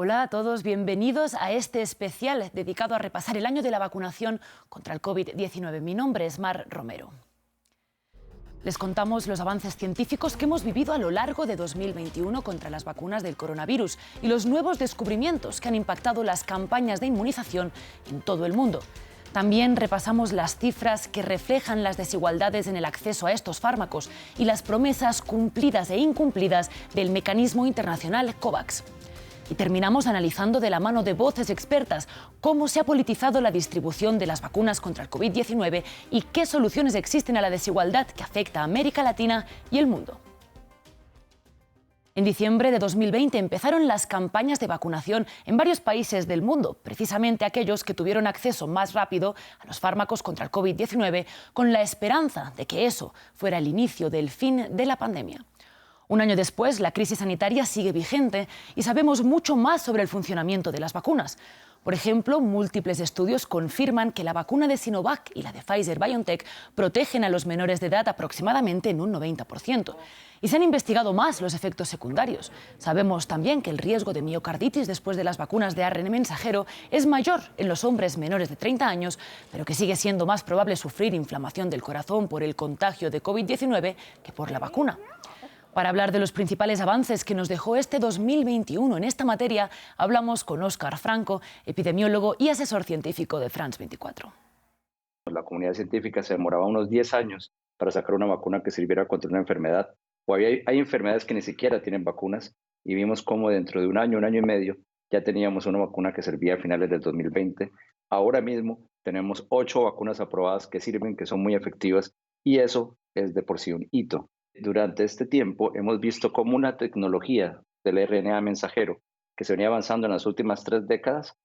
Hola a todos, bienvenidos a este especial dedicado a repasar el año de la vacunación contra el COVID-19. Mi nombre es Mar Romero. Les contamos los avances científicos que hemos vivido a lo largo de 2021 contra las vacunas del coronavirus y los nuevos descubrimientos que han impactado las campañas de inmunización en todo el mundo. También repasamos las cifras que reflejan las desigualdades en el acceso a estos fármacos y las promesas cumplidas e incumplidas del mecanismo internacional COVAX. Y terminamos analizando de la mano de voces expertas cómo se ha politizado la distribución de las vacunas contra el COVID-19 y qué soluciones existen a la desigualdad que afecta a América Latina y el mundo. En diciembre de 2020 empezaron las campañas de vacunación en varios países del mundo, precisamente aquellos que tuvieron acceso más rápido a los fármacos contra el COVID-19, con la esperanza de que eso fuera el inicio del fin de la pandemia. Un año después, la crisis sanitaria sigue vigente y sabemos mucho más sobre el funcionamiento de las vacunas. Por ejemplo, múltiples estudios confirman que la vacuna de Sinovac y la de Pfizer-BioNTech protegen a los menores de edad aproximadamente en un 90%. Y se han investigado más los efectos secundarios. Sabemos también que el riesgo de miocarditis después de las vacunas de ARN mensajero es mayor en los hombres menores de 30 años, pero que sigue siendo más probable sufrir inflamación del corazón por el contagio de COVID-19 que por la vacuna. Para hablar de los principales avances que nos dejó este 2021 en esta materia, hablamos con Óscar Franco, epidemiólogo y asesor científico de France 24. La comunidad científica se demoraba unos 10 años para sacar una vacuna que sirviera contra una enfermedad. Hay enfermedades que ni siquiera tienen vacunas y vimos cómo dentro de un año y medio, ya teníamos una vacuna que servía a finales del 2020. Ahora mismo tenemos 8 vacunas aprobadas que sirven, que son muy efectivas y eso es de por sí un hito. Durante este tiempo hemos visto cómo una tecnología del RNA mensajero que se venía avanzando en las últimas 3 décadas,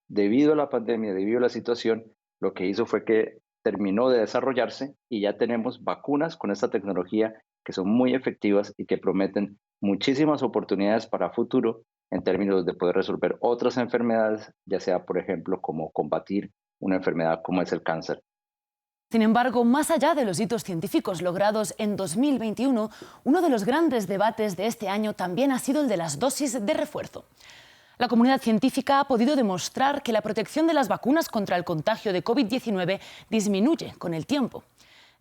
debido a la pandemia, debido a la situación, lo que hizo fue que terminó de desarrollarse y ya tenemos vacunas con esta tecnología que son muy efectivas y que prometen muchísimas oportunidades para futuro en términos de poder resolver otras enfermedades, ya sea, por ejemplo, como combatir una enfermedad como es el cáncer. Sin embargo, más allá de los hitos científicos logrados en 2021, uno de los grandes debates de este año también ha sido el de las dosis de refuerzo. La comunidad científica ha podido demostrar que la protección de las vacunas contra el contagio de COVID-19 disminuye con el tiempo.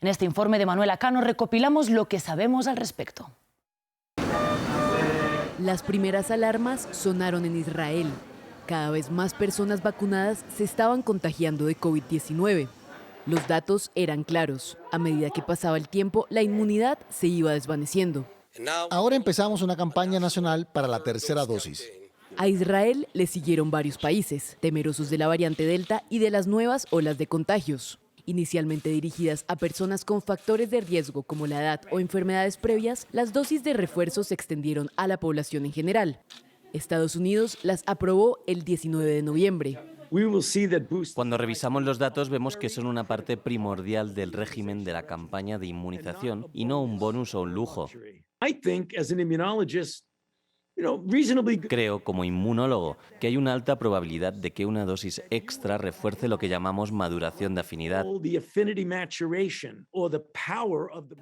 En este informe de Manuela Cano recopilamos lo que sabemos al respecto. Las primeras alarmas sonaron en Israel. Cada vez más personas vacunadas se estaban contagiando de COVID-19. Los datos eran claros. A medida que pasaba el tiempo, la inmunidad se iba desvaneciendo. Ahora empezamos una campaña nacional para la tercera dosis. A Israel le siguieron varios países, temerosos de la variante Delta y de las nuevas olas de contagios. Inicialmente dirigidas a personas con factores de riesgo como la edad o enfermedades previas, las dosis de refuerzo se extendieron a la población en general. Estados Unidos las aprobó el 19 de noviembre. Cuando revisamos los datos vemos que son una parte primordial del régimen de la campaña de inmunización y no un bonus o un lujo. Creo, como inmunólogo, que hay una alta probabilidad de que una dosis extra refuerce lo que llamamos maduración de afinidad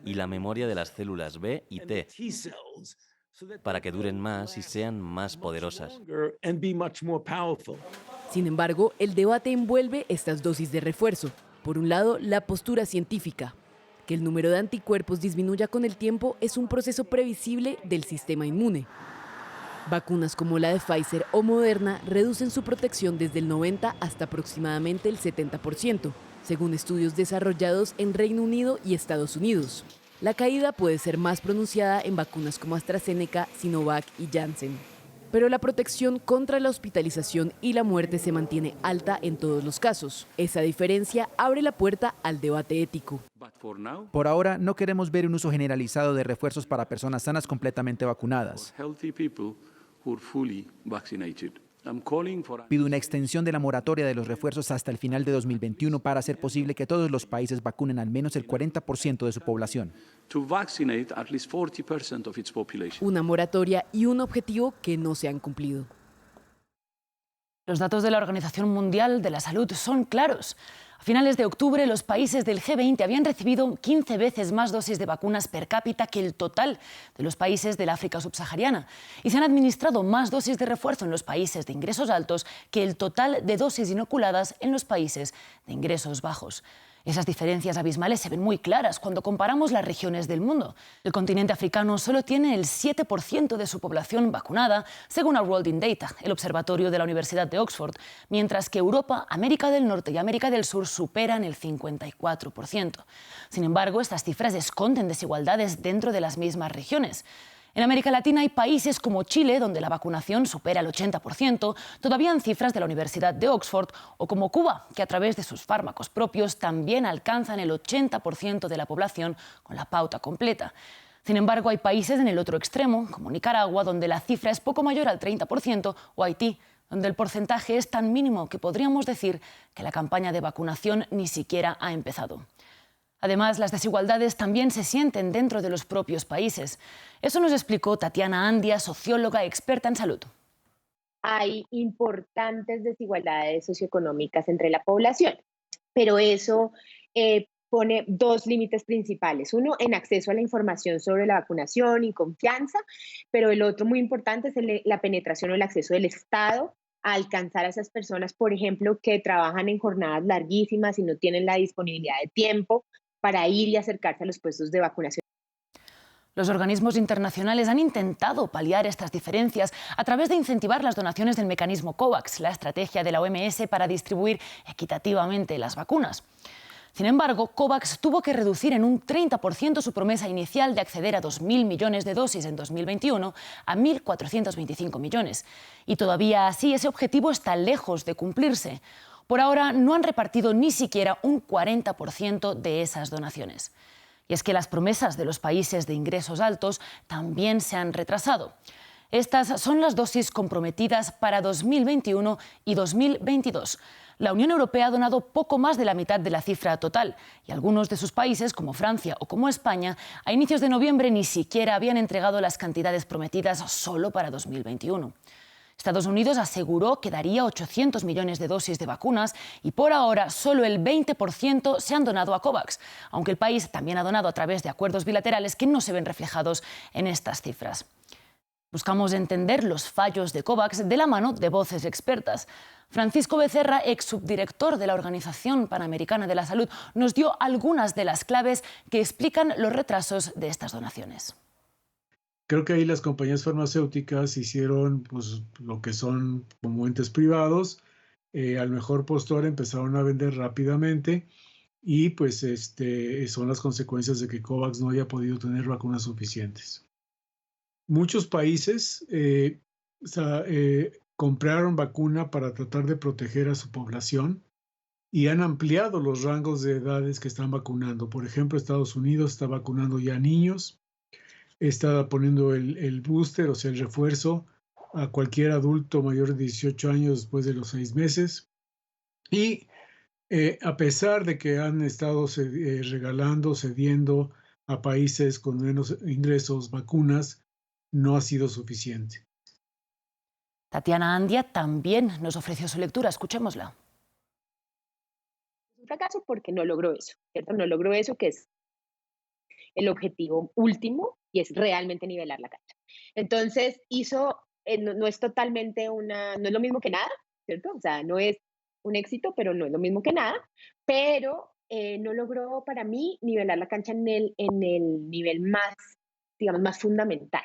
y la memoria de las células B y T, para que duren más y sean más poderosas. Sin embargo, el debate envuelve estas dosis de refuerzo. Por un lado, la postura científica. Que el número de anticuerpos disminuya con el tiempo es un proceso previsible del sistema inmune. Vacunas como la de Pfizer o Moderna reducen su protección desde el 90 hasta aproximadamente el 70%, según estudios desarrollados en Reino Unido y Estados Unidos. La caída puede ser más pronunciada en vacunas como AstraZeneca, Sinovac y Janssen. Pero la protección contra la hospitalización y la muerte se mantiene alta en todos los casos. Esa diferencia abre la puerta al debate ético. Por ahora, no queremos ver un uso generalizado de refuerzos para personas sanas completamente vacunadas. Pido una extensión de la moratoria de los refuerzos hasta el final de 2021 para hacer posible que todos los países vacunen al menos el 40% de su población. Una moratoria y un objetivo que no se han cumplido. Los datos de la Organización Mundial de la Salud son claros. A finales de octubre, los países del G20 habían recibido 15 veces más dosis de vacunas per cápita que el total de los países del África subsahariana. Y se han administrado más dosis de refuerzo en los países de ingresos altos que el total de dosis inoculadas en los países de ingresos bajos. Esas diferencias abismales se ven muy claras cuando comparamos las regiones del mundo. El continente africano solo tiene el 7% de su población vacunada, según World in Data, el observatorio de la Universidad de Oxford, mientras que Europa, América del Norte y América del Sur superan el 54%. Sin embargo, estas cifras esconden desigualdades dentro de las mismas regiones. En América Latina hay países como Chile, donde la vacunación supera el 80%, todavía en cifras de la Universidad de Oxford, o como Cuba, que a través de sus fármacos propios también alcanzan el 80% de la población con la pauta completa. Sin embargo, hay países en el otro extremo, como Nicaragua, donde la cifra es poco mayor al 30%, o Haití, donde el porcentaje es tan mínimo que podríamos decir que la campaña de vacunación ni siquiera ha empezado. Además, las desigualdades también se sienten dentro de los propios países. Eso nos explicó Tatiana Andia, socióloga experta en salud. Hay importantes desigualdades socioeconómicas entre la población, pero eso pone dos límites principales. Uno, en acceso a la información sobre la vacunación y confianza, pero el otro muy importante es la penetración o el acceso del Estado a alcanzar a esas personas, por ejemplo, que trabajan en jornadas larguísimas y no tienen la disponibilidad de tiempo para ir y acercarse a los puestos de vacunación. Los organismos internacionales han intentado paliar estas diferencias a través de incentivar las donaciones del mecanismo COVAX, la estrategia de la OMS para distribuir equitativamente las vacunas. Sin embargo, COVAX tuvo que reducir en un 30% su promesa inicial de acceder a 2.000 millones de dosis en 2021 a 1.425 millones. Y todavía así ese objetivo está lejos de cumplirse. Por ahora no han repartido ni siquiera un 40% de esas donaciones. Y es que las promesas de los países de ingresos altos también se han retrasado. Estas son las dosis comprometidas para 2021 y 2022. La Unión Europea ha donado poco más de la mitad de la cifra total y algunos de sus países, como Francia o como España, a inicios de noviembre ni siquiera habían entregado las cantidades prometidas solo para 2021. Estados Unidos aseguró que daría 800 millones de dosis de vacunas y por ahora solo el 20% se han donado a COVAX, aunque el país también ha donado a través de acuerdos bilaterales que no se ven reflejados en estas cifras. Buscamos entender los fallos de COVAX de la mano de voces expertas. Francisco Becerra, ex subdirector de la Organización Panamericana de la Salud, nos dio algunas de las claves que explican los retrasos de estas donaciones. Creo que ahí las compañías farmacéuticas hicieron pues, lo que son como entes privados, al mejor postor empezaron a vender rápidamente y pues son las consecuencias de que COVAX no haya podido tener vacunas suficientes. Muchos países compraron vacuna para tratar de proteger a su población y han ampliado los rangos de edades que están vacunando. Por ejemplo, Estados Unidos está vacunando ya niños, está poniendo el booster, o sea, el refuerzo, a cualquier adulto mayor de 18 años después de los 6 meses. Y a pesar de que han estado regalando, cediendo a países con menos ingresos vacunas, no ha sido suficiente. Tatiana Andia también nos ofreció su lectura. Escuchémosla. Es un fracaso porque no logró eso, ¿cierto? No logró eso que es el objetivo último y es realmente nivelar la cancha. Entonces no es totalmente no es lo mismo que nada, ¿cierto? O sea, no es un éxito, pero no es lo mismo que nada, pero no logró para mí nivelar la cancha en el nivel más, digamos, más fundamental.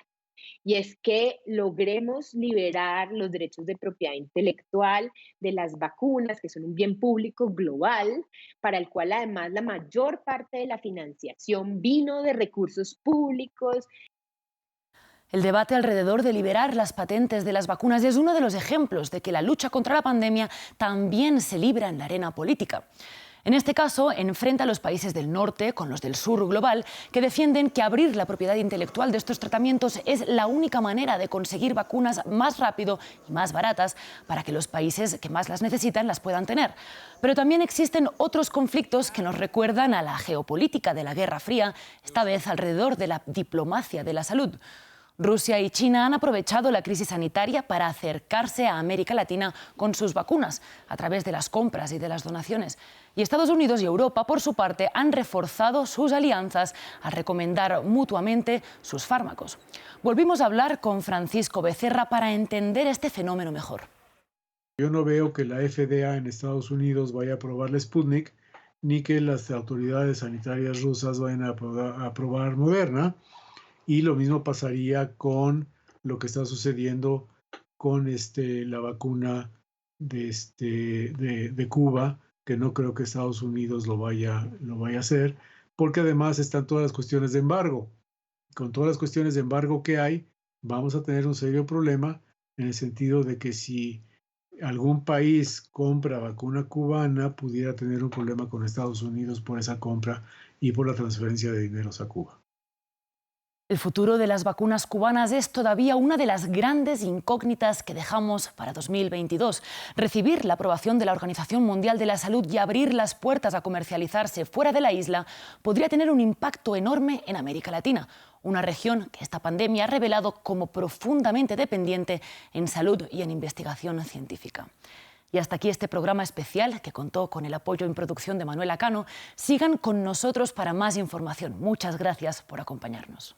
Y es que logremos liberar los derechos de propiedad intelectual de las vacunas, que son un bien público global, para el cual además la mayor parte de la financiación vino de recursos públicos. El debate alrededor de liberar las patentes de las vacunas es uno de los ejemplos de que la lucha contra la pandemia también se libra en la arena política. En este caso, enfrenta a los países del norte con los del sur global, que defienden que abrir la propiedad intelectual de estos tratamientos es la única manera de conseguir vacunas más rápido y más baratas para que los países que más las necesitan las puedan tener. Pero también existen otros conflictos que nos recuerdan a la geopolítica de la Guerra Fría, esta vez alrededor de la diplomacia de la salud. Rusia y China han aprovechado la crisis sanitaria para acercarse a América Latina con sus vacunas, a través de las compras y de las donaciones. Y Estados Unidos y Europa, por su parte, han reforzado sus alianzas al recomendar mutuamente sus fármacos. Volvimos a hablar con Francisco Becerra para entender este fenómeno mejor. Yo no veo que la FDA en Estados Unidos vaya a aprobar la Sputnik, ni que las autoridades sanitarias rusas vayan a aprobar Moderna. Y lo mismo pasaría con lo que está sucediendo con la vacuna de Cuba, que no creo que Estados Unidos lo vaya a hacer, porque además están todas las cuestiones de embargo. Con todas las cuestiones de embargo que hay, vamos a tener un serio problema en el sentido de que si algún país compra vacuna cubana, pudiera tener un problema con Estados Unidos por esa compra y por la transferencia de dineros a Cuba. El futuro de las vacunas cubanas es todavía una de las grandes incógnitas que dejamos para 2022. Recibir la aprobación de la Organización Mundial de la Salud y abrir las puertas a comercializarse fuera de la isla podría tener un impacto enorme en América Latina, una región que esta pandemia ha revelado como profundamente dependiente en salud y en investigación científica. Y hasta aquí este programa especial que contó con el apoyo en producción de Manuela Cano. Sigan con nosotros para más información. Muchas gracias por acompañarnos.